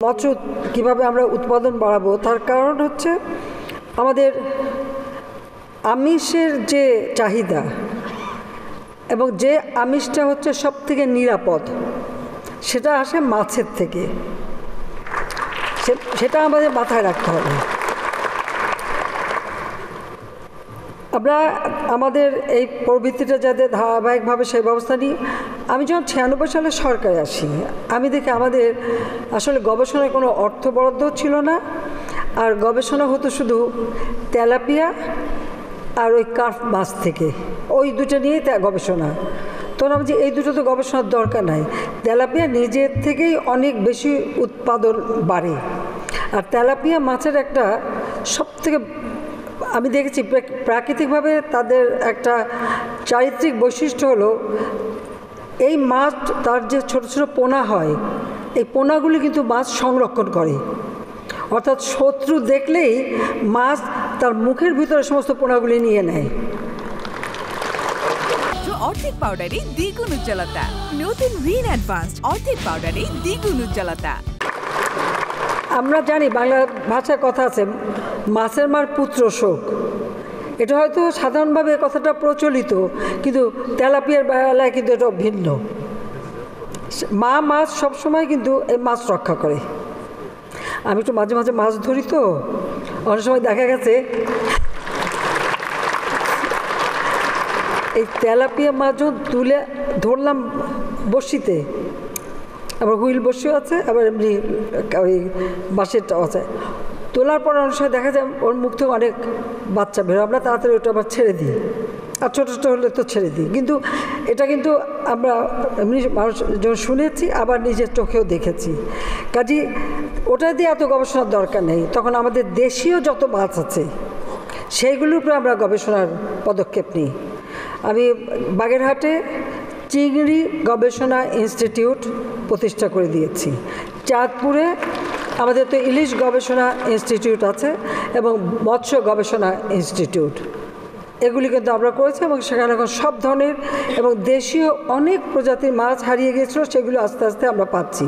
মৎস্য কীভাবে আমরা উৎপাদন বাড়াবো, তার কারণ হচ্ছে আমাদের আমিষের যে চাহিদা এবং যে আমিষটা হচ্ছে সবথেকে নিরাপদ, সেটা আসে মাছের থেকে। সেটা আমাদের মাথায় রাখতে হবে। আমরা আমাদের এই প্রবৃত্তিটা যাতে ধারাবাহিকভাবে সেই ব্যবস্থা নিই। আমি যখন 96 সালে সরকারে আসি, আমি দেখি আমাদের আসলে গবেষণায় কোনো অর্থ বরাদ্দ ছিল না, আর গবেষণা হতো শুধু তেলাপিয়া আর ওই কার্প মাছ থেকে, ওই দুটো নিয়েই গবেষণা। তখন আমি যে এই দুটো তো গবেষণার দরকার নাই, তেলাপিয়া নিজের থেকেই অনেক বেশি উৎপাদন বাড়ে। আর তেলাপিয়া মাছের একটা সবথেকে আমি দেখেছি প্রাকৃতিকভাবে তাদের একটা চারিত্রিক বৈশিষ্ট্য হলো, এই মাছ তার যে ছোট ছোট পোনা হয়, এই পোনাগুলি কিন্তু মাছ সংরক্ষণ করে। অর্থাৎ শত্রু দেখলেই মাছ তার মুখের ভিতরে সমস্ত পোনাগুলি নিয়ে নেয়। অর্ধেক পাউডারে দ্বিগুণ উজ্জ্বলতা। নতুন রিন অ্যাডভান্সড অর্ধেক পাউডারে দ্বিগুণ উজ্জ্বলতা। আমরা জানি বাংলা ভাষায় কথা আছে, মাছের মার পুত্র শোক। এটা হয়তো সাধারণভাবে কথাটা প্রচলিত, কিন্তু তেলাপিয়ার বেলায় কিন্তু এটা ভিন্ন। মা মাছ সবসময় কিন্তু এই মাছ রক্ষা করে। আমি একটু মাঝে মাঝে মাছ ধরি, তো অনেক সময় দেখা গেছে এই তেলাপিয়া মাছ যখন তুলে ধরলাম বড়শিতে, আবার হুইল বসিও আছে, আবার এমনি ওই বাঁশেরটাও আছে, তোলার পর অনেক সময় দেখা যায় ওর মুখ থেকে অনেক বাচ্চা বেরো, আমরা তাড়াতাড়ি ওটা আবার ছেড়ে দিই, আর ছোটো ছোটো হলে তো ছেড়ে দিই। কিন্তু এটা কিন্তু আমরা এমনি মানুষ যখন শুনেছি, আবার নিজের চোখেও দেখেছি। কাজেই ওটা দিয়ে এত গবেষণার দরকার নেই। তখন আমাদের দেশীয় যত মাছ আছে সেইগুলোর উপরে আমরা গবেষণার পদক্ষেপ নিই। আমি বাগেরহাটে চিংড়ি গবেষণা ইনস্টিটিউট প্রতিষ্ঠা করে দিয়েছি। চাঁদপুরে আমাদের তো ইলিশ গবেষণা ইনস্টিটিউট আছে এবং মৎস্য গবেষণা ইনস্টিটিউট, এগুলি কিন্তু আমরা করেছি। এবং সেখানে এখন সব ধরনের এবং দেশীয় অনেক প্রজাতির মাছ হারিয়ে গিয়েছিল, সেগুলো আস্তে আস্তে আমরা পাচ্ছি।